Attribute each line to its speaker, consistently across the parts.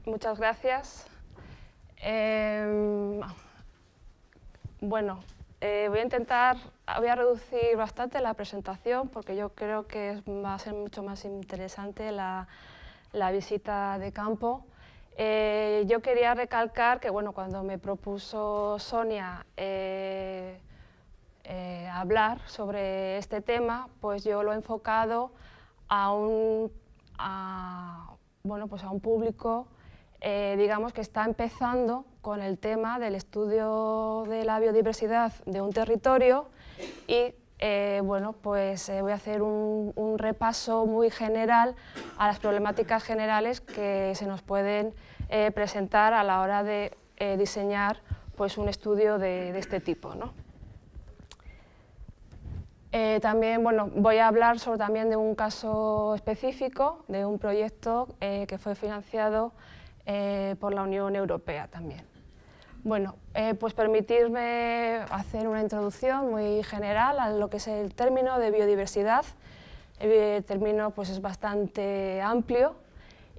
Speaker 1: Muchas gracias. Bueno, voy a reducir bastante la presentación porque yo creo que va a ser mucho más interesante la visita de campo. Yo quería recalcar que cuando me propuso Sonia hablar sobre este tema, pues yo lo he enfocado a un público digamos que está empezando con el tema del estudio de la biodiversidad de un territorio y voy a hacer un repaso muy general a las problemáticas generales que se nos pueden presentar a la hora de diseñar pues, un estudio de este tipo, ¿no? También voy a hablar también de un caso específico, de un proyecto que fue financiado por la Unión Europea también. Pues permitirme hacer una introducción muy general a lo que es el término de biodiversidad. El término pues, es bastante amplio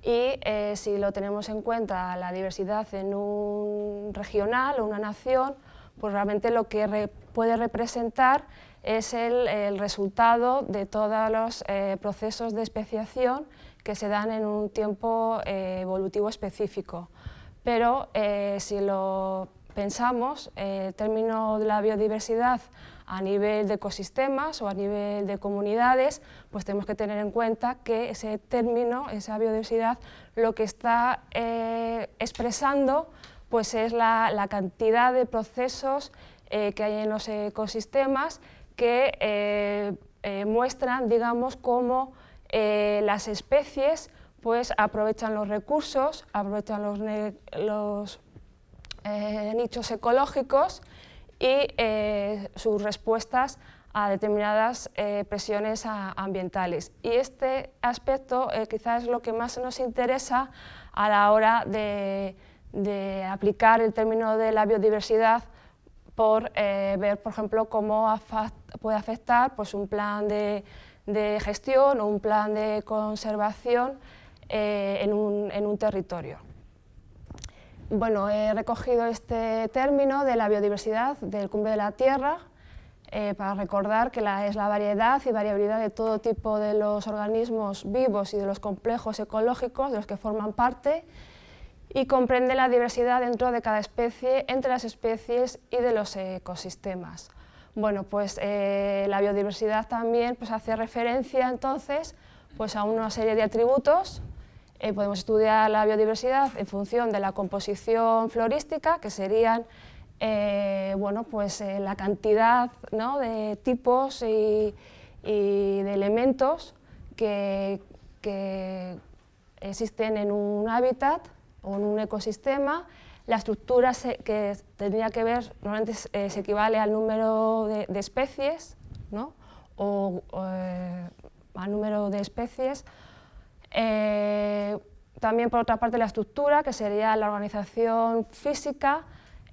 Speaker 1: y si lo tenemos en cuenta la diversidad en un regional o una nación, pues realmente lo que puede representar es el resultado de todos los procesos de especiación que se dan en un tiempo evolutivo específico. Pero si lo pensamos, el término de la biodiversidad a nivel de ecosistemas o a nivel de comunidades, pues tenemos que tener en cuenta que ese término, esa biodiversidad, lo que está expresando pues es la cantidad de procesos que hay en los ecosistemas que muestran, digamos, cómo las especies pues, aprovechan los recursos, aprovechan los nichos ecológicos y sus respuestas a determinadas presiones ambientales. Y este aspecto quizás es lo que más nos interesa a la hora de aplicar el término de la biodiversidad por ver, por ejemplo, cómo puede afectar pues, un plan de gestión o un plan de conservación en un territorio. He recogido este término de la biodiversidad del Cumbre de la Tierra para recordar que es la variedad y variabilidad de todo tipo de los organismos vivos y de los complejos ecológicos de los que forman parte y comprende la diversidad dentro de cada especie, entre las especies y de los ecosistemas. La biodiversidad también pues, hace referencia entonces pues, a una serie de atributos. Podemos estudiar la biodiversidad en función de la composición florística, que serían la cantidad, ¿no?, de tipos y de elementos que existen en un hábitat o en un ecosistema. La estructura que tendría que ver, normalmente se equivale al número de especies, ¿no?, o al número de especies. También, por otra parte, la estructura, que sería la organización física,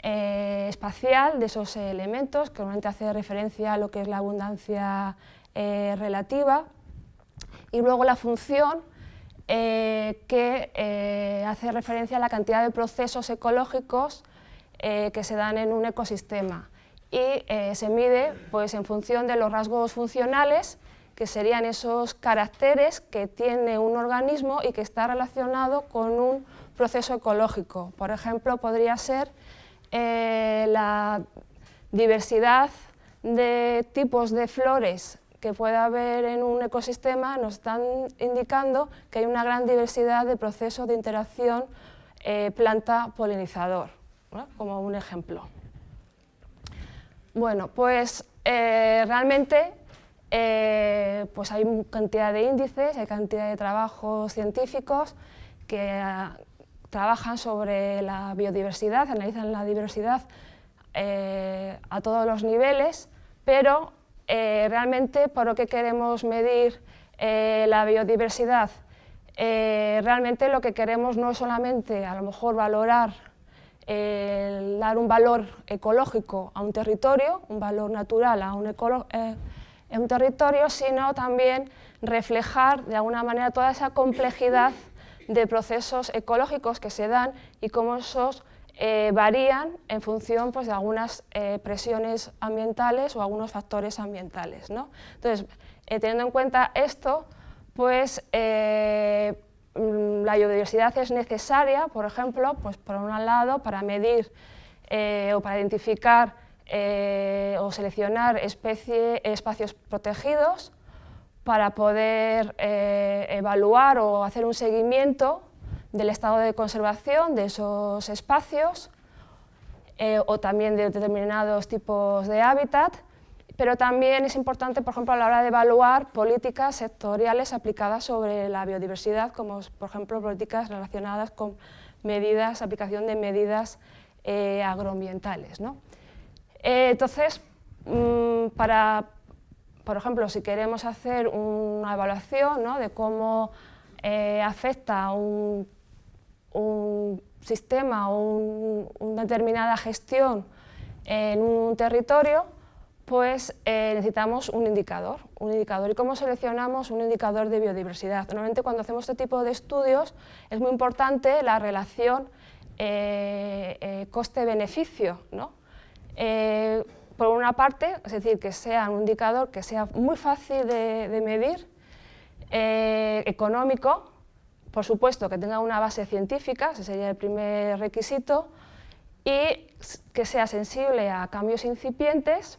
Speaker 1: espacial de esos elementos, que normalmente hace referencia a lo que es la abundancia relativa. Y luego la función, que hace referencia a la cantidad de procesos ecológicos que se dan en un ecosistema y se mide pues, en función de los rasgos funcionales, que serían esos caracteres que tiene un organismo y que está relacionado con un proceso ecológico. Por ejemplo, podría ser la diversidad de tipos de flores que puede haber en un ecosistema, nos están indicando que hay una gran diversidad de procesos de interacción planta-polinizador, ¿no?, como un ejemplo. Realmente pues hay cantidad de índices, hay cantidad de trabajos científicos que trabajan sobre la biodiversidad, analizan la diversidad a todos los niveles, pero realmente, ¿por qué queremos medir la biodiversidad? Realmente lo que queremos no es solamente, a lo mejor, valorar, dar un valor ecológico a un territorio, un valor natural a en un territorio, sino también reflejar de alguna manera toda esa complejidad de procesos ecológicos que se dan y cómo esos varían en función pues, de algunas presiones ambientales o algunos factores ambientales, ¿no? Entonces, teniendo en cuenta esto, pues la biodiversidad es necesaria, por ejemplo, pues, por un lado, para medir o para identificar o seleccionar espacios protegidos, para poder evaluar o hacer un seguimiento del estado de conservación de esos espacios o también de determinados tipos de hábitat, pero también es importante, por ejemplo, a la hora de evaluar políticas sectoriales aplicadas sobre la biodiversidad, como por ejemplo políticas relacionadas con aplicación de medidas agroambientales, ¿no? Entonces, por ejemplo, si queremos hacer una evaluación, ¿no?, de cómo afecta un sistema o una determinada gestión en un territorio, pues necesitamos un indicador. ¿Y cómo seleccionamos un indicador de biodiversidad? Normalmente cuando hacemos este tipo de estudios es muy importante la relación coste-beneficio, ¿no? Por una parte, es decir, que sea un indicador que sea muy fácil de medir, económico, por supuesto que tenga una base científica, ese sería el primer requisito, y que sea sensible a cambios incipientes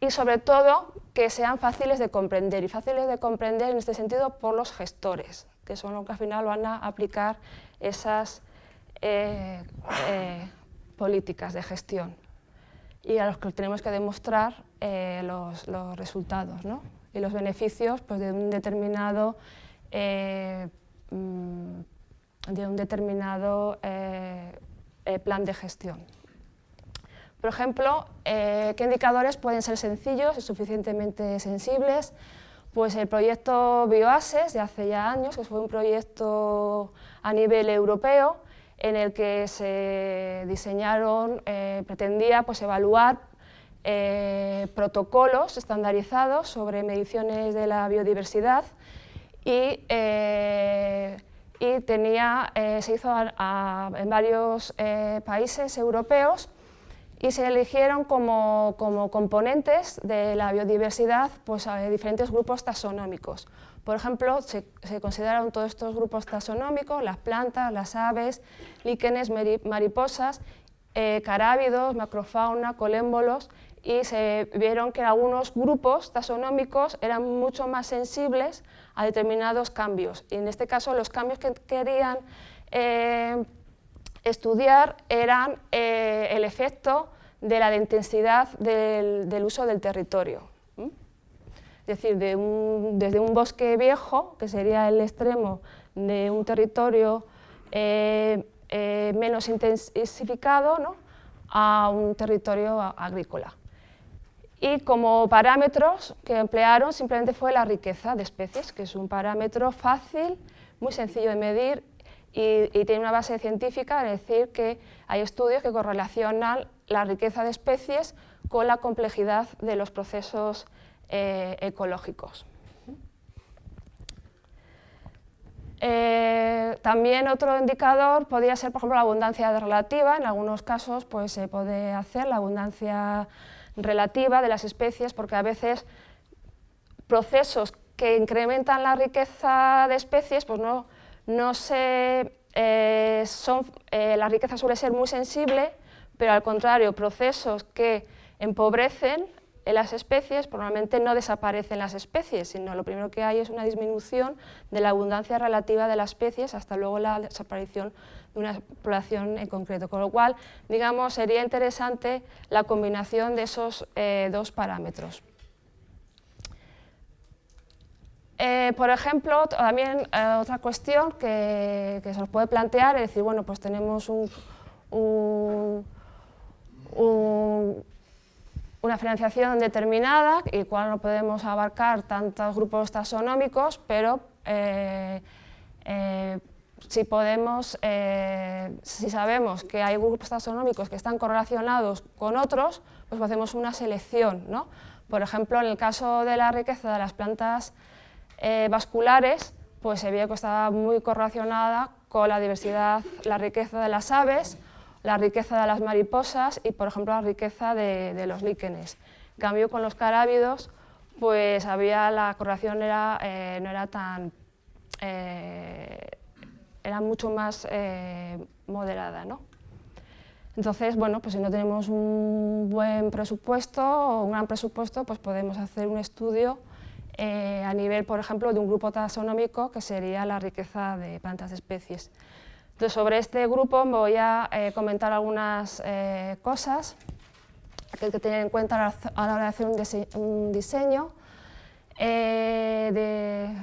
Speaker 1: y sobre todo que sean fáciles de comprender, y fáciles de comprender en este sentido por los gestores, que son los que al final van a aplicar esas políticas de gestión y a los que tenemos que demostrar los resultados, ¿no?, y los beneficios pues, de un determinado plan de gestión. Por ejemplo, ¿qué indicadores pueden ser sencillos y suficientemente sensibles? Pues el proyecto Bioases de hace ya años, que fue un proyecto a nivel europeo en el que se diseñaron, pretendía pues, evaluar protocolos estandarizados sobre mediciones de la biodiversidad y se hizo en varios países europeos y se eligieron como componentes de la biodiversidad pues, diferentes grupos taxonómicos. Por ejemplo, se consideraron todos estos grupos taxonómicos, las plantas, las aves, líquenes, mariposas, carábidos, macrofauna, colémbolos, y se vieron que algunos grupos taxonómicos eran mucho más sensibles a determinados cambios. Y en este caso los cambios que querían estudiar eran el efecto de la intensidad del uso del territorio. Es decir, desde un bosque viejo, que sería el extremo de un territorio menos intensificado, ¿no?, a un territorio agrícola. Y como parámetros que emplearon simplemente fue la riqueza de especies, que es un parámetro fácil, muy sencillo de medir y tiene una base científica, es decir, que hay estudios que correlacionan la riqueza de especies con la complejidad de los procesos ecológicos. También otro indicador podría ser, por ejemplo, la abundancia relativa. En algunos casos pues, se puede hacer la abundancia relativa de las especies, porque a veces procesos que incrementan la riqueza de especies pues la riqueza suele ser muy sensible, pero al contrario, procesos que empobrecen las especies, probablemente no desaparecen las especies, sino lo primero que hay es una disminución de la abundancia relativa de las especies hasta luego la desaparición de una población en concreto. Con lo cual, digamos, sería interesante la combinación de esos dos parámetros. Por ejemplo, también otra cuestión que se nos puede plantear es decir, bueno, pues tenemos una financiación determinada, y cual no podemos abarcar tantos grupos taxonómicos, pero si sabemos que hay grupos taxonómicos que están correlacionados con otros, pues hacemos una selección, ¿no? Por ejemplo, en el caso de la riqueza de las plantas vasculares, pues se vio que estaba muy correlacionada con la diversidad, la riqueza de las aves, la riqueza de las mariposas y, por ejemplo, la riqueza de los líquenes. En cambio, con los carábidos, pues la correlación no era tan... era mucho más moderada, ¿no? Entonces, bueno, pues si no tenemos un buen presupuesto o un gran presupuesto, pues podemos hacer un estudio a nivel, por ejemplo, de un grupo taxonómico que sería la riqueza de plantas de especies. Entonces, sobre este grupo voy a comentar algunas cosas que hay que tener en cuenta a la hora de hacer un diseño de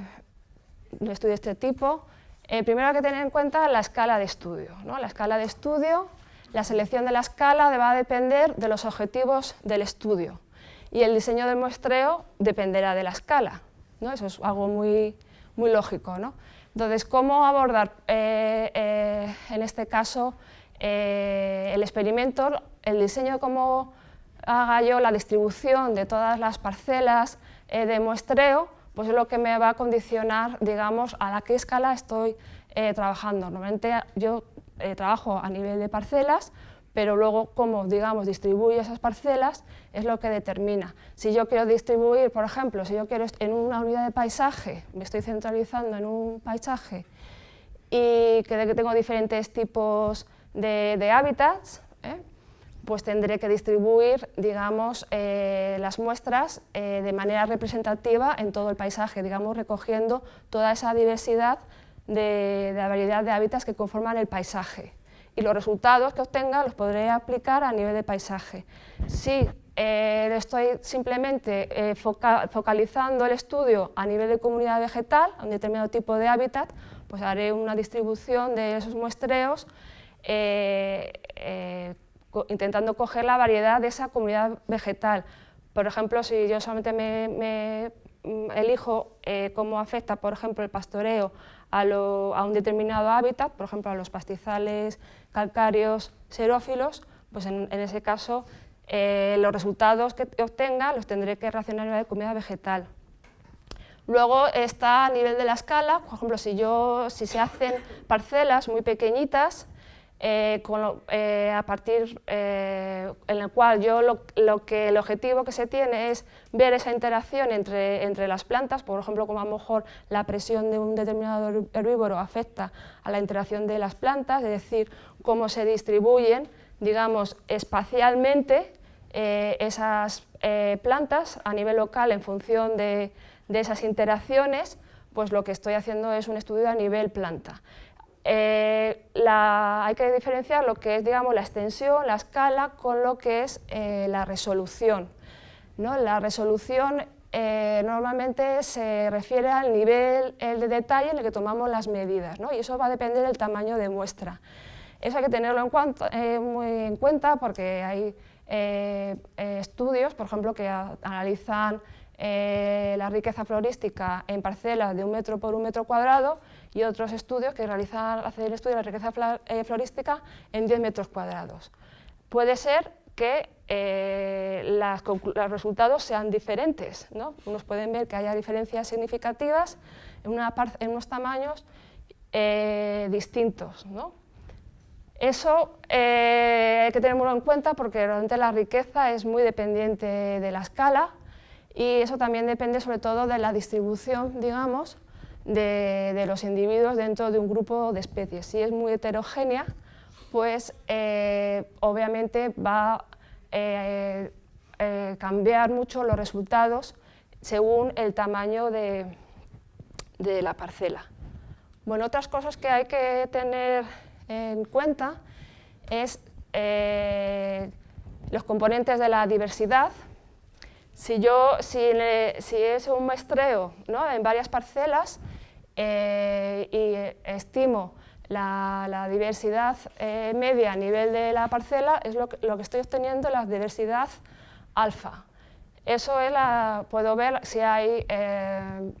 Speaker 1: un estudio de este tipo. Primero hay que tener en cuenta la escala de estudio, ¿no? La escala de estudio, la selección de la escala va a depender de los objetivos del estudio y el diseño del muestreo dependerá de la escala, ¿no? Eso es algo muy lógico, ¿no? Entonces, ¿cómo abordar en este caso el experimento, el diseño de cómo haga yo la distribución de todas las parcelas de muestreo? Pues es lo que me va a condicionar, digamos, a qué escala estoy trabajando. Normalmente yo trabajo a nivel de parcelas, pero luego cómo, digamos, distribuyo esas parcelas es lo que determina. Si yo quiero distribuir, por ejemplo, si yo quiero en una unidad de paisaje, me estoy centralizando en un paisaje y que tengo diferentes tipos de hábitats, pues tendré que distribuir, digamos, las muestras de manera representativa en todo el paisaje, digamos, recogiendo toda esa diversidad de la variedad de hábitats que conforman el paisaje. Y los resultados que obtenga los podré aplicar a nivel de paisaje. Si estoy simplemente focalizando el estudio a nivel de comunidad vegetal, a un determinado tipo de hábitat, pues haré una distribución de esos muestreos intentando coger la variedad de esa comunidad vegetal. Por ejemplo, si yo solamente me elijo cómo afecta, por ejemplo, el pastoreo a un determinado hábitat, por ejemplo, a los pastizales calcáreos xerófilos, pues en ese caso los resultados que obtenga los tendré que relacionar a nivel de comunidad vegetal. Luego está a nivel de la escala, por ejemplo, si se hacen parcelas muy pequeñitas, a partir en el cual yo el objetivo que se tiene es ver esa interacción entre las plantas, por ejemplo, como a lo mejor la presión de un determinado herbívoro afecta a la interacción de las plantas, es decir, cómo se distribuyen, digamos, espacialmente esas plantas a nivel local en función de esas interacciones, pues lo que estoy haciendo es un estudio a nivel planta. Hay que diferenciar lo que es, digamos, la extensión, la escala, con lo que es la resolución, ¿no? La resolución normalmente se refiere al nivel de detalle en el que tomamos las medidas, ¿no? Y eso va a depender del tamaño de muestra. Eso hay que tenerlo muy en cuenta porque hay estudios, por ejemplo, que analizan la riqueza florística en parcelas de 1 metro por 1 metro cuadrado y otros estudios que hacen el estudio de la riqueza florística en 10 metros cuadrados. Puede ser que los resultados sean diferentes, ¿no? Unos pueden ver que haya diferencias significativas en unos tamaños distintos, ¿no? Eso hay que tenerlo en cuenta porque realmente la riqueza es muy dependiente de la escala y eso también depende sobre todo de la distribución, digamos, de los individuos dentro de un grupo de especies. Si es muy heterogénea, pues obviamente va a cambiar mucho los resultados según el tamaño de la parcela. Bueno, otras cosas que hay que tener en cuenta es los componentes de la diversidad. Si es un muestreo, ¿no?, en varias parcelas y estimo la diversidad media a nivel de la parcela, es lo que estoy obteniendo, la diversidad alfa. Eso puedo ver si hay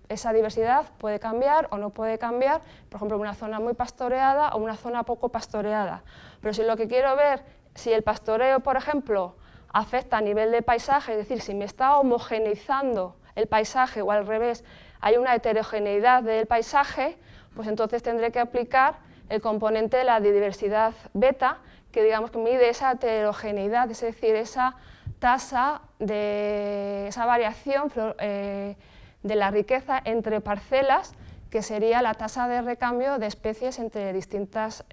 Speaker 1: esa diversidad puede cambiar o no puede cambiar, por ejemplo, en una zona muy pastoreada o una zona poco pastoreada. Pero si lo que quiero ver, si el pastoreo, por ejemplo, afecta a nivel de paisaje, es decir, si me está homogeneizando el paisaje o al revés, hay una heterogeneidad del paisaje, pues entonces tendré que aplicar el componente de la diversidad beta, que digamos que mide esa heterogeneidad, es decir, esa tasa de esa variación de la riqueza entre parcelas, que sería la tasa de recambio de especies entre distintas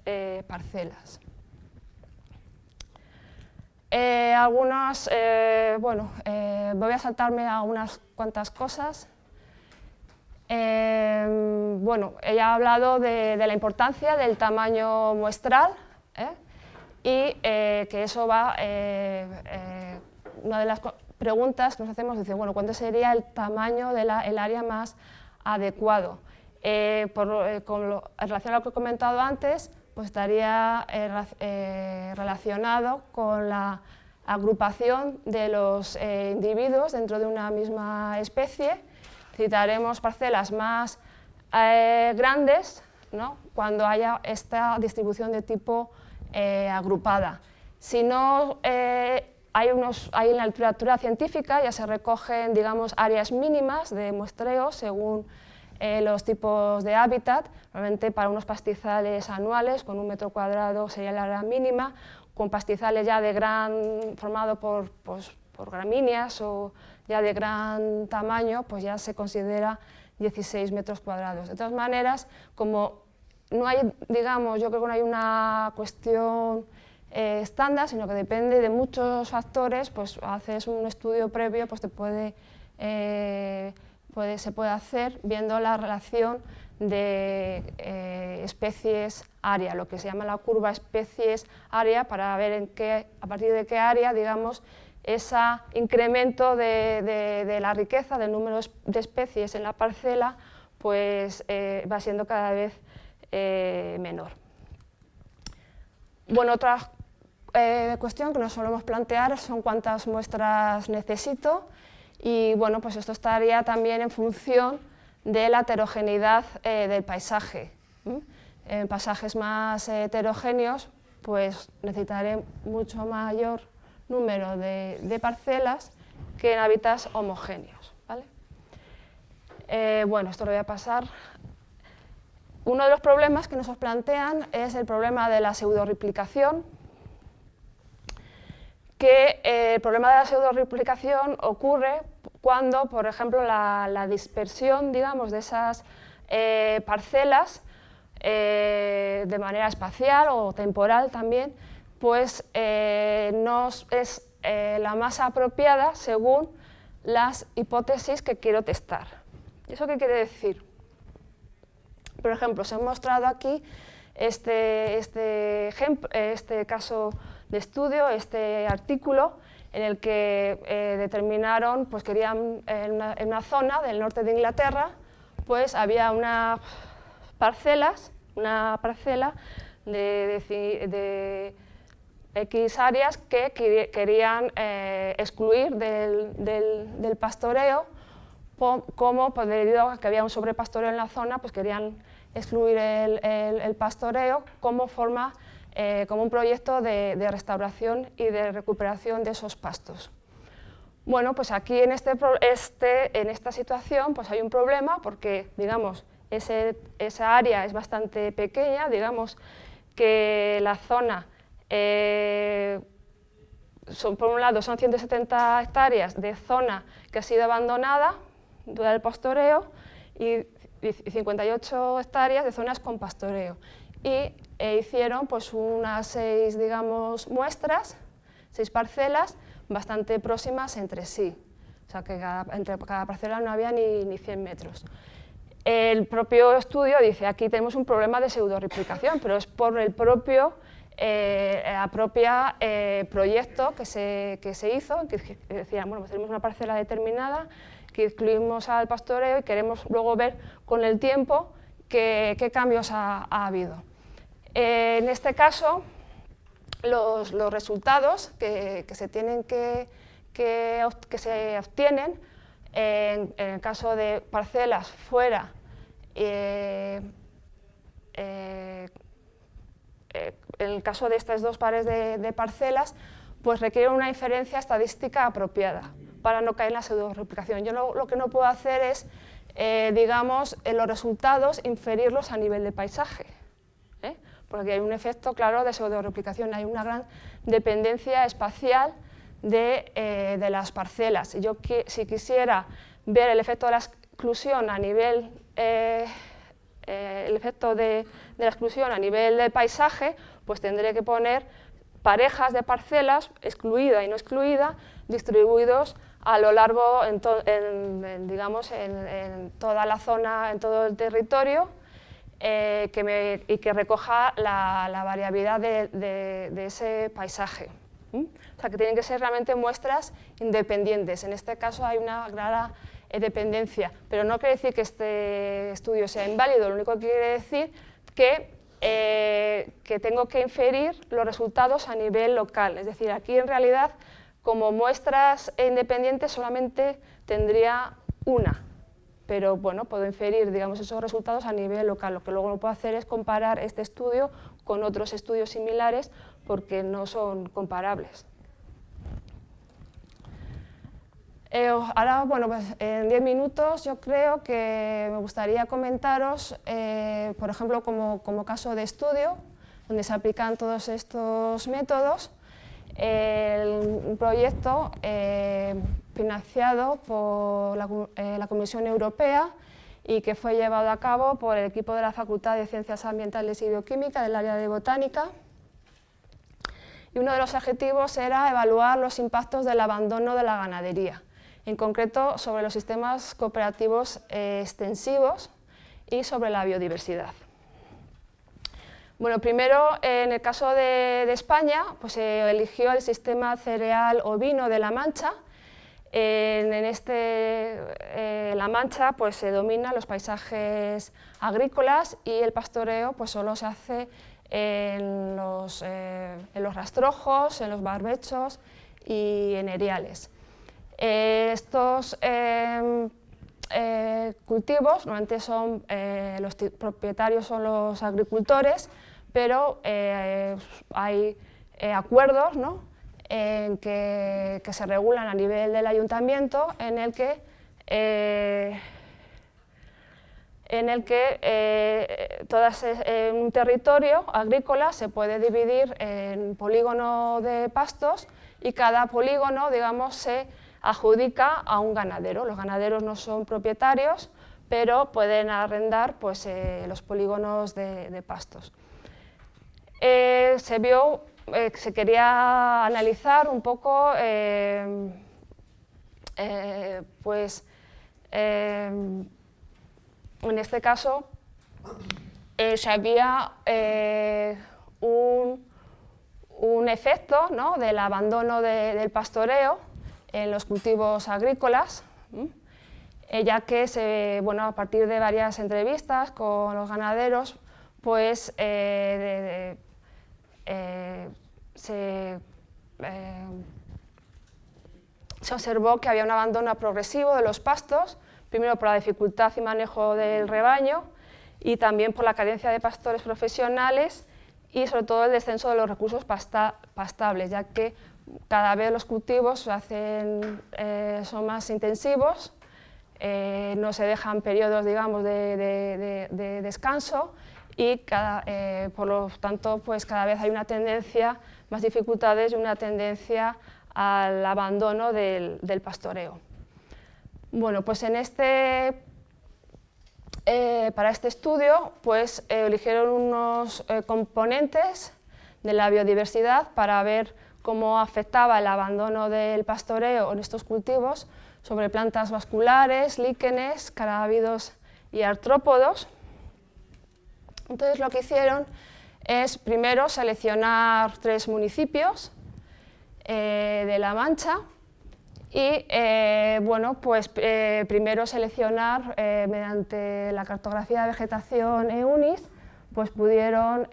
Speaker 1: parcelas. Voy a saltarme a unas cuantas cosas. Ella ha hablado de la importancia del tamaño muestral, y que eso va, una de las preguntas que nos hacemos dice, bueno, ¿cuánto sería el tamaño del área más adecuado? En relación a lo que he comentado antes, pues estaría relacionado con la agrupación de los individuos dentro de una misma especie. Citaremos parcelas más grandes, ¿no?, cuando haya esta distribución de tipo agrupada. Si no, hay en la literatura científica ya se recogen, digamos, áreas mínimas de muestreo según los tipos de hábitat. Normalmente para unos pastizales anuales con 1 metro cuadrado sería la área mínima, con pastizales ya formado por gramíneas o ya de gran tamaño, pues ya se considera 16 metros cuadrados. De todas maneras, como no hay, digamos, yo creo que no hay una cuestión estándar, sino que depende de muchos factores, pues haces un estudio previo, pues se puede hacer viendo la relación de especies-área, lo que se llama la curva especies-área, para ver a partir de qué área, digamos, ese incremento de la riqueza, del número de especies en la parcela, pues va siendo cada vez menor. Bueno, otra cuestión que nos solemos plantear son cuántas muestras necesito, y bueno, pues esto estaría también en función de la heterogeneidad del paisaje. En paisajes más heterogéneos, pues necesitaré mucho mayor número de parcelas que en hábitats homogéneos, ¿vale? Esto lo voy a pasar. Uno de los problemas que nos plantean es el problema de la pseudoreplicación, que el problema de la pseudoreplicación ocurre cuando, por ejemplo, la dispersión, digamos, de esas parcelas de manera espacial o temporal también, pues no es la más apropiada según las hipótesis que quiero testar. ¿Eso qué quiere decir? Por ejemplo, os he mostrado aquí este caso de estudio, este artículo, en el que determinaron, pues querían en una zona del norte de Inglaterra, pues había una parcela de X áreas que querían excluir del pastoreo, como pues, debido a que había un sobrepastoreo en la zona, pues querían excluir el pastoreo como un proyecto de restauración y de recuperación de esos pastos. Bueno, pues aquí en esta situación pues hay un problema porque, digamos, esa área es bastante pequeña, digamos que la zona, por un lado, son 170 hectáreas de zona que ha sido abandonada durante el pastoreo y 58 hectáreas de zonas con pastoreo. Y hicieron pues unas 6, digamos, muestras, 6 parcelas bastante próximas entre sí. O sea, que entre cada parcela no había ni 100 metros. El propio estudio dice, aquí tenemos un problema de pseudoreplicación, pero es por el propio proyecto que se hizo, que decían, bueno, pues tenemos una parcela determinada, que excluimos al pastoreo y queremos luego ver con el tiempo qué cambios ha habido. En este caso, los resultados que se obtienen en el caso de parcelas fuera, en el caso de estas 2 pares de parcelas, pues requiere una inferencia estadística apropiada para no caer en la pseudoreplicación. Yo lo que no puedo hacer es digamos, los resultados, inferirlos a nivel de paisaje. Porque hay un efecto claro de pseudo-replicación, hay una gran dependencia espacial de las parcelas. Si quisiera ver el efecto de la exclusión a nivel, el efecto de la exclusión a nivel del paisaje, pues tendré que poner parejas de parcelas, excluida y no excluida, distribuidos a lo largo, digamos, en toda la zona, en todo el territorio, y que recoja la variabilidad de ese paisaje. O sea, que tienen que ser realmente muestras independientes. En este caso hay una clara dependencia, pero no quiere decir que este estudio sea inválido, lo único que quiere decir que tengo que inferir los resultados a nivel local. Es decir, aquí en realidad, como muestras independientes, solamente tendría una, pero bueno, puedo inferir, digamos, esos resultados a nivel local. Lo que luego no puedo hacer es comparar este estudio con otros estudios similares, porque no son comparables. Ahora, bueno, pues en 10 minutos yo creo que me gustaría comentaros, por ejemplo, como caso de estudio, donde se aplican todos estos métodos, un proyecto financiado por la Comisión Europea y que fue llevado a cabo por el equipo de la Facultad de Ciencias Ambientales y Bioquímica del área de Botánica. Y uno de los objetivos era evaluar los impactos del abandono de la ganadería, en concreto sobre los sistemas cooperativos extensivos y sobre la biodiversidad. Bueno, primero, en el caso de España, pues se eligió el sistema cereal ovino de La Mancha. La Mancha pues, se dominan los paisajes agrícolas y el pastoreo pues, solo se hace en los rastrojos, en los barbechos y en eriales. Estos cultivos normalmente son, los propietarios son los agricultores, pero hay acuerdos, ¿no?, que se regulan a nivel del ayuntamiento en el que un territorio agrícola se puede dividir en polígono de pastos y cada polígono, digamos, se adjudica a un ganadero. Los ganaderos no son propietarios, pero pueden arrendar pues, los polígonos de pastos. Se quería analizar un poco pues, en este caso se había un efecto, ¿no?, del abandono del pastoreo en los cultivos agrícolas, ya que bueno, a partir de varias entrevistas con los ganaderos, pues se observó que había un abandono progresivo de los pastos, primero por la dificultad y manejo del rebaño y también por la carencia de pastores profesionales y sobre todo el descenso de los recursos pastables, ya que cada vez los cultivos son más intensivos, no se dejan periodos, digamos, de descanso y por lo tanto pues cada vez hay una tendencia, más dificultades y una tendencia al abandono del pastoreo. Bueno, pues para este estudio pues, eligieron unos componentes de la biodiversidad para ver cómo afectaba el abandono del pastoreo en estos cultivos sobre plantas vasculares, líquenes, carábidos y artrópodos. Entonces lo que hicieron es primero seleccionar 3 municipios de La Mancha y bueno, pues, primero seleccionar mediante la cartografía de vegetación EUNIS, pues pudieron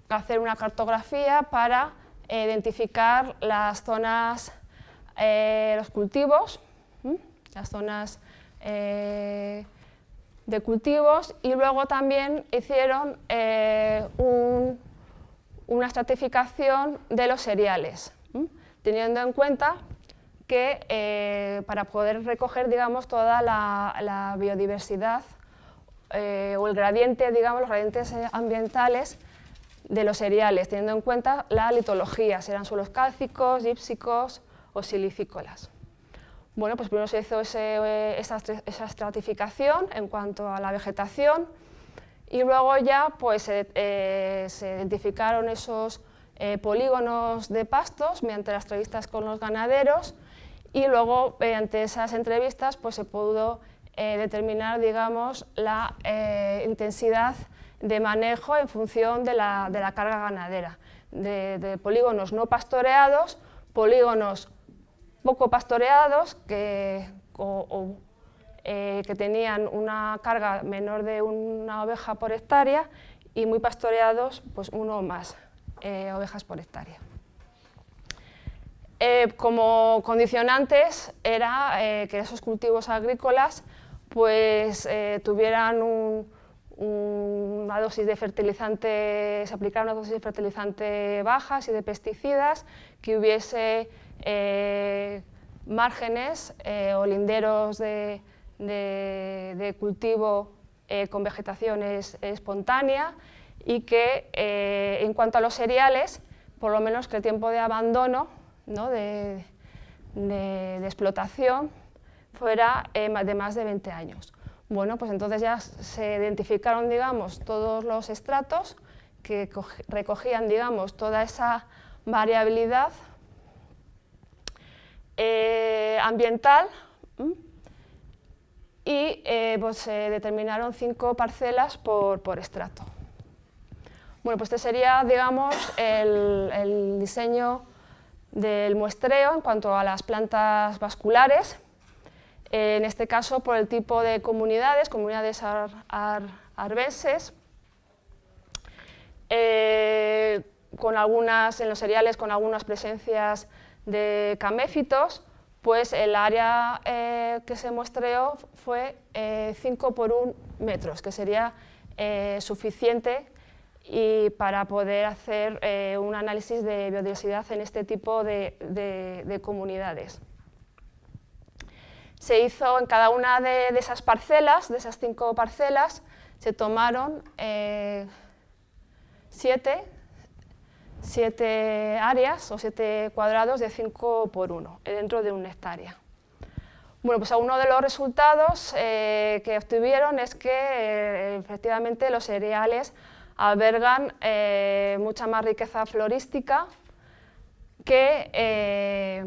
Speaker 1: hacer una cartografía para identificar las zonas, los cultivos, las zonas de cultivos y luego también hicieron una estratificación de los cereales, teniendo en cuenta que para poder recoger, digamos, toda la biodiversidad o el gradiente, digamos, los gradientes ambientales de los cereales, teniendo en cuenta la litología, si eran suelos cálcicos, gípsicos o silícolas. Bueno, pues primero se hizo esa estratificación en cuanto a la vegetación y luego ya pues, se identificaron esos polígonos de pastos mediante las entrevistas con los ganaderos y luego mediante esas entrevistas pues, se pudo determinar, digamos, la intensidad de manejo en función de la carga ganadera, de polígonos no pastoreados, polígonos poco pastoreados que tenían una carga menor de una oveja por hectárea y muy pastoreados, pues uno o más ovejas por hectárea. Como condicionantes era que esos cultivos agrícolas pues, tuvieran una dosis de fertilizante, se aplicara una dosis de fertilizante bajas y de pesticidas, que hubiese márgenes o linderos de cultivo con vegetación espontánea y que en cuanto a los cereales, por lo menos que el tiempo de abandono, ¿no?, de explotación fuera de más de 20 años. Bueno, pues entonces ya se identificaron, digamos, todos los estratos que recogían, digamos, toda esa variabilidad ambiental y pues se determinaron 5 parcelas por estrato. Bueno, pues este sería, digamos, el diseño del muestreo en cuanto a las plantas vasculares. En este caso, por el tipo de comunidades arbenses, con algunas, en los cereales con algunas presencias de caméfitos, pues el área que se muestreó fue 5 por 1 metros, que sería suficiente y para poder hacer un análisis de biodiversidad en este tipo de comunidades. Se hizo en cada una de esas parcelas, de esas 5 parcelas, se tomaron 7 áreas o 7 cuadrados de 5 por 1 dentro de 1 hectárea. Bueno, pues uno de los resultados que obtuvieron es que efectivamente los cereales albergan mucha más riqueza florística que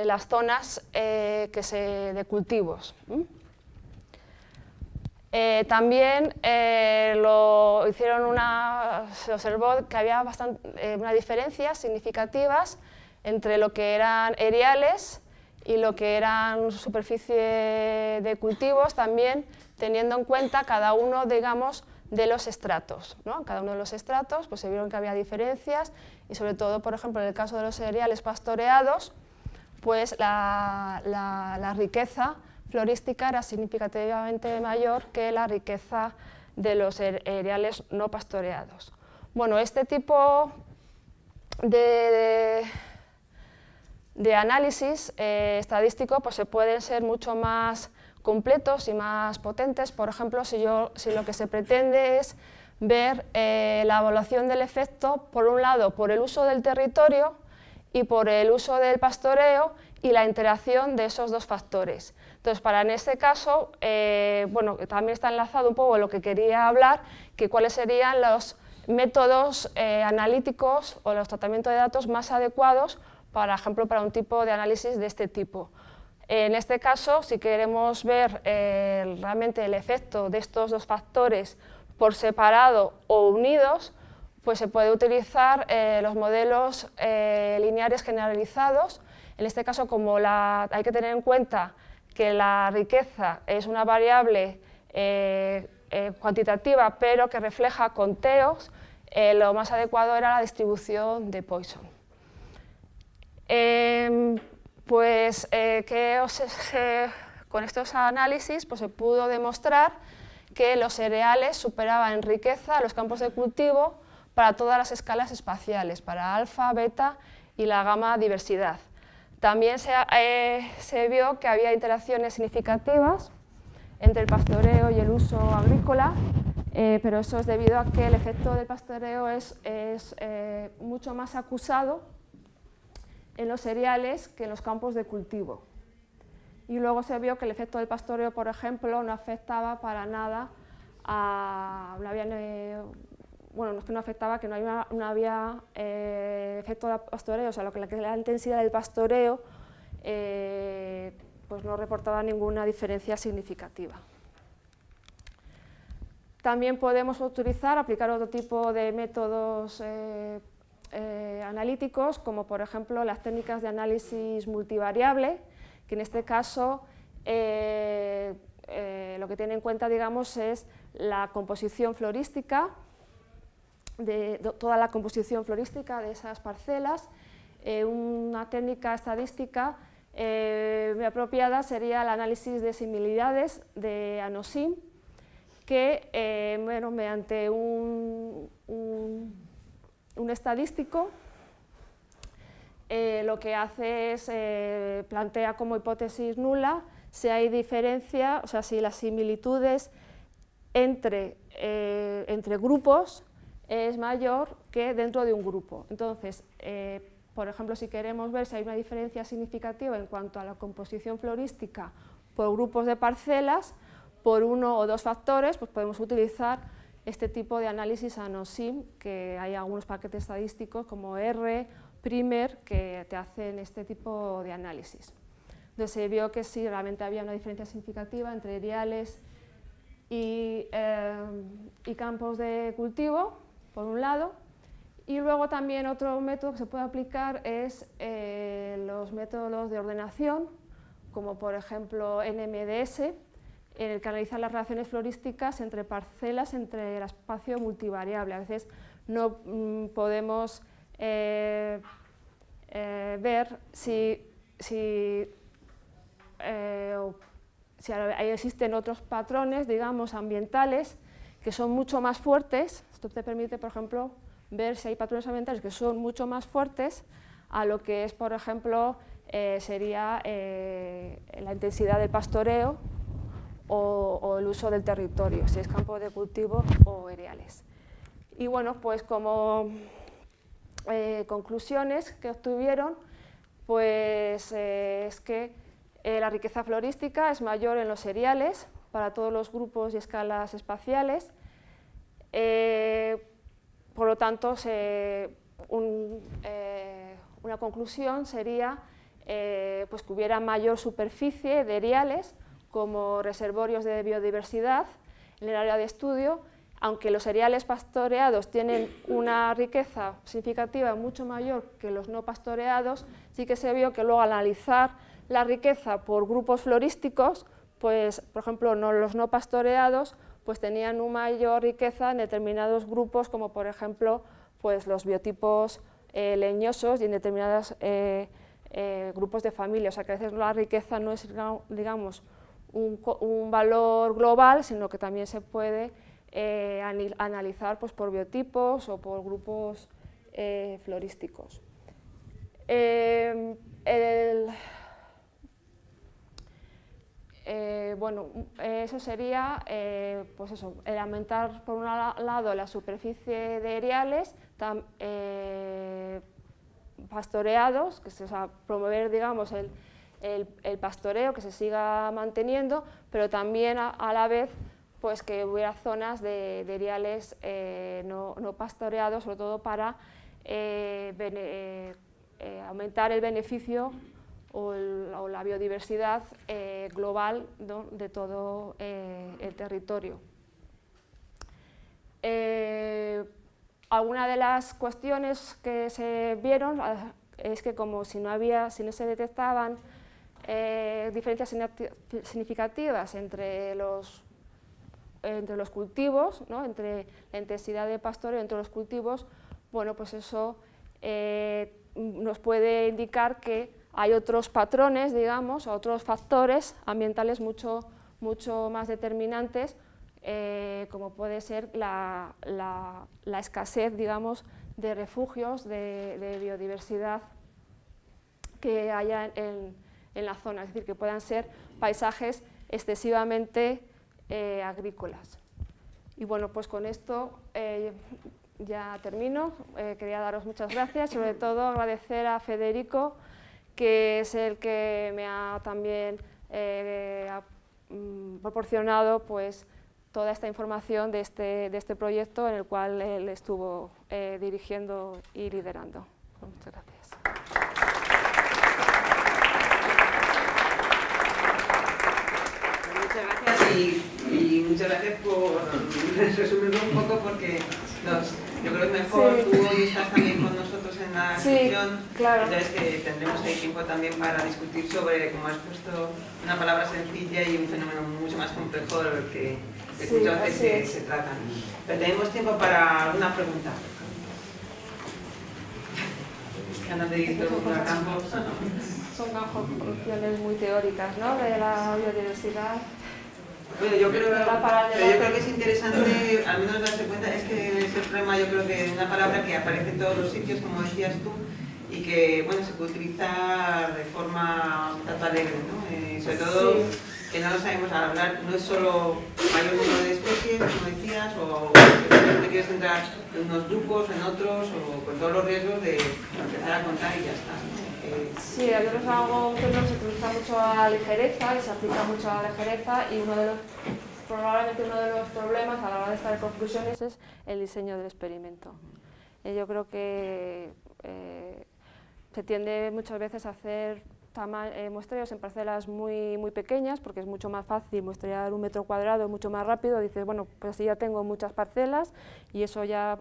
Speaker 1: las zonas de cultivos. También se observó que había unas diferencias significativas entre lo que eran eriales y lo que eran superficie de cultivos, también teniendo en cuenta cada uno, digamos, de los estratos, ¿no? En cada uno de los estratos pues, se vieron que había diferencias y sobre todo, por ejemplo, en el caso de los cereales pastoreados, pues la riqueza florística era significativamente mayor que la riqueza de los cereales no pastoreados. Bueno, este tipo de análisis estadístico pues, se pueden ser mucho más completos y más potentes. Por ejemplo, si lo que se pretende es ver la evaluación del efecto, por un lado, por el uso del territorio y por el uso del pastoreo y la interacción de esos dos factores. Entonces, en este caso, bueno, también está enlazado un poco lo que quería hablar, que cuáles serían los métodos analíticos o los tratamientos de datos más adecuados, por ejemplo, para un tipo de análisis de este tipo. En este caso, si queremos ver realmente el efecto de estos dos factores por separado o unidos, pues se puede utilizar los modelos lineares generalizados. En este caso, como hay que tener en cuenta que la riqueza es una variable cuantitativa, pero que refleja conteos, lo más adecuado era la distribución de Poisson. Con estos análisis pues, se pudo demostrar que los cereales superaban en riqueza los campos de cultivo para todas las escalas espaciales, para alfa, beta y la gamma diversidad. También se vio que había interacciones significativas entre el pastoreo y el uso agrícola, pero eso es debido a que el efecto del pastoreo es mucho más acusado en los cereales que en los campos de cultivo. Y luego se vio que el efecto del pastoreo, por ejemplo, no afectaba para nada bueno, no es que no afectaba, que no había efecto del pastoreo, o sea, la intensidad del pastoreo pues no reportaba ninguna diferencia significativa. También podemos aplicar otro tipo de métodos analíticos, como por ejemplo las técnicas de análisis multivariable, que en este caso lo que tiene en cuenta, digamos, es la composición florística, toda la composición florística de esas parcelas. Una técnica estadística muy apropiada sería el análisis de similitudes de ANOSIM, que bueno, mediante un estadístico lo que hace es plantea como hipótesis nula si hay diferencia, o sea, si las similitudes entre grupos es mayor que dentro de un grupo. Entonces, por ejemplo, si queremos ver si hay una diferencia significativa en cuanto a la composición florística por grupos de parcelas, por uno o dos factores, pues podemos utilizar este tipo de análisis ANOSIM, que hay algunos paquetes estadísticos como R, Primer, que te hacen este tipo de análisis. Entonces se vio que sí, realmente había una diferencia significativa entre eriales y campos de cultivo, por un lado, y luego también otro método que se puede aplicar es los métodos de ordenación, como por ejemplo NMDS, en el que analiza las relaciones florísticas entre parcelas, entre el espacio multivariable. A veces no podemos ver si existen otros patrones, digamos, ambientales, que son mucho más fuertes. Esto te permite, por ejemplo, ver si hay patrones ambientales que son mucho más fuertes a lo que es, por ejemplo, sería la intensidad del pastoreo o el uso del territorio, si es campo de cultivo o eriales. Y bueno, pues como conclusiones que obtuvieron, pues es que la riqueza florística es mayor en los eriales para todos los grupos y escalas espaciales. Por lo tanto, una conclusión sería pues que hubiera mayor superficie de eriales como reservorios de biodiversidad en el área de estudio, aunque los eriales pastoreados tienen una riqueza significativa mucho mayor que los no pastoreados, sí que se vio que luego al analizar la riqueza por grupos florísticos, pues por ejemplo los no pastoreados pues tenían una mayor riqueza en determinados grupos, como por ejemplo pues los biotipos leñosos y en determinados grupos de familia. O sea que a veces la riqueza no es, digamos, un valor global, sino que también se puede analizar pues, por biotipos o por grupos florísticos. Bueno, eso sería pues eso, el aumentar por un lado la superficie de eriales pastoreados, que o sea, promover, digamos, el pastoreo, que se siga manteniendo, pero también a la vez pues que hubiera zonas de eriales no pastoreados, sobre todo para aumentar el beneficio o la biodiversidad global, ¿no?, de todo el territorio. Alguna de las cuestiones que se vieron es que como si no se detectaban diferencias significativas entre los cultivos, ¿no?, entre la intensidad de pastoreo entre los cultivos, bueno, pues eso nos puede indicar que hay otros patrones, digamos, otros factores ambientales mucho más determinantes como puede ser la escasez, digamos, de refugios de biodiversidad que haya en la zona, es decir, que puedan ser paisajes excesivamente agrícolas. Y bueno, pues con esto ya termino. Quería daros muchas gracias, sobre todo agradecer a Federico, que es el que me ha también proporcionado pues, toda esta información de este proyecto en el cual él estuvo dirigiendo y liderando. Muchas gracias.
Speaker 2: Muchas gracias y muchas gracias por resumirlo un poco, porque yo creo que mejor tú hoy estás también con nosotros en la sesión.
Speaker 1: Claro.
Speaker 2: Entonces que tendremos ahí tiempo también para discutir sobre, como has puesto, una palabra sencilla y un fenómeno mucho más complejo de lo que muchas veces se tratan. Pero tenemos tiempo para alguna pregunta. Ganas de ir a campo.
Speaker 1: Son nociones muy teóricas, ¿no?, de la biodiversidad.
Speaker 2: Bueno, yo creo que es interesante, al menos darse cuenta, es que ese problema, yo creo que es una palabra que aparece en todos los sitios, como decías tú, y que bueno, se puede utilizar de forma un tanto alegre, ¿no? Sobre todo que no lo sabemos al hablar, no es solo mayor número de especies, como decías, o que te quieres centrar en unos grupos, en otros, o con todos los riesgos de empezar a contar y ya está, ¿no?
Speaker 1: Sí, a veces algo que se utiliza mucho a la ligereza y se aplica mucho a la ligereza, y probablemente uno de los problemas a la hora de estar en conclusiones es el diseño del experimento. Yo creo que se tiende muchas veces a hacer muestreos en parcelas muy pequeñas, porque es mucho más fácil muestrear 1 metro cuadrado, mucho más rápido. Dices, bueno, pues así ya tengo muchas parcelas y eso ya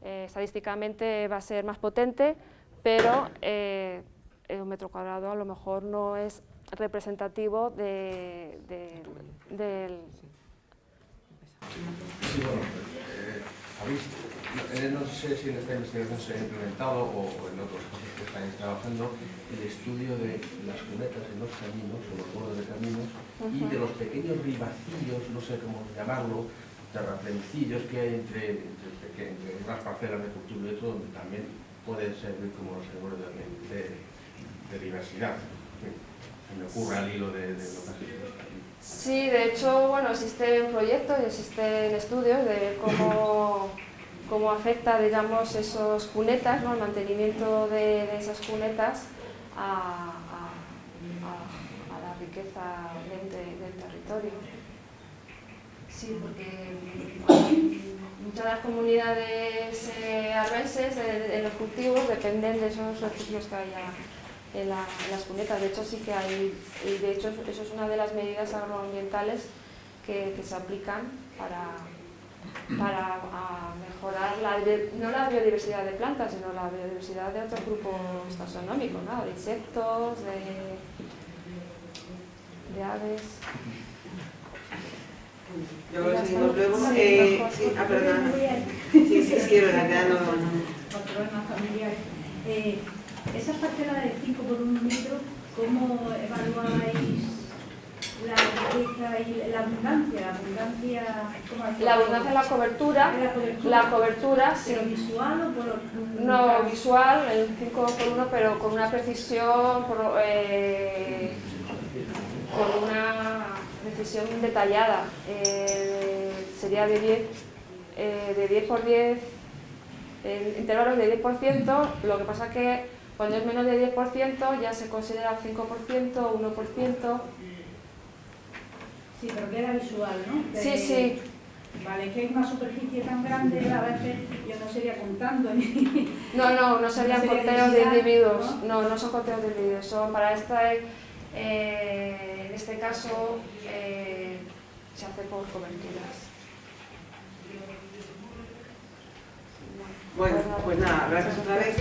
Speaker 1: estadísticamente va a ser más potente, pero 1 metro cuadrado a lo mejor no es representativo del...
Speaker 3: Sí, bueno, no sé si en esta investigación se ha implementado o en otros casos que estáis trabajando el estudio de las cunetas en los caminos, o los bordes de caminos, y de los pequeños ribacillos, no sé cómo llamarlo, terraplencillos que hay entre las parcelas de cultivo y eso, donde también pueden servir como reservorios de diversidad. Se me ocurre al hilo de lo que has dicho.
Speaker 1: Sí, de hecho, bueno, existen proyectos y existen estudios de cómo afecta, digamos, esos cunetas, ¿no?, el mantenimiento de esas cunetas a la riqueza del territorio. Sí, porque muchas de las comunidades arbenses en los cultivos dependen de esos refugios que haya en las cunetas. De hecho, sí que hay, y de hecho eso es una de las medidas agroambientales que se aplican para mejorar no la biodiversidad de plantas, sino la biodiversidad de otros grupos taxonómicos, ¿no?, de insectos, de aves.
Speaker 2: Yo creo que seguimos luego. Perdona. Sí, es verdad, quedando.
Speaker 4: Problema familiar. Esa parcela de 5 por 1 metro, ¿cómo evaluáis la riqueza y la abundancia?
Speaker 1: La abundancia es la cobertura. La cobertura, sí.
Speaker 4: ¿Pero visual o por...?
Speaker 1: No, visual, el 5 por 1, pero con una precisión, con una precisión detallada. Sería de 10 por 10, intervalos de 10%, lo que pasa que cuando es menos de 10% ya se considera 5%, 1%.
Speaker 4: Sí, pero queda visual, ¿no?
Speaker 1: Sí.
Speaker 4: Vale, que hay una superficie tan grande, a veces yo no sería contando.
Speaker 1: No serían conteos de individuos, no son conteos de individuos, son para en este caso se hace por coberturas.
Speaker 2: Bueno, pues nada, gracias otra vez.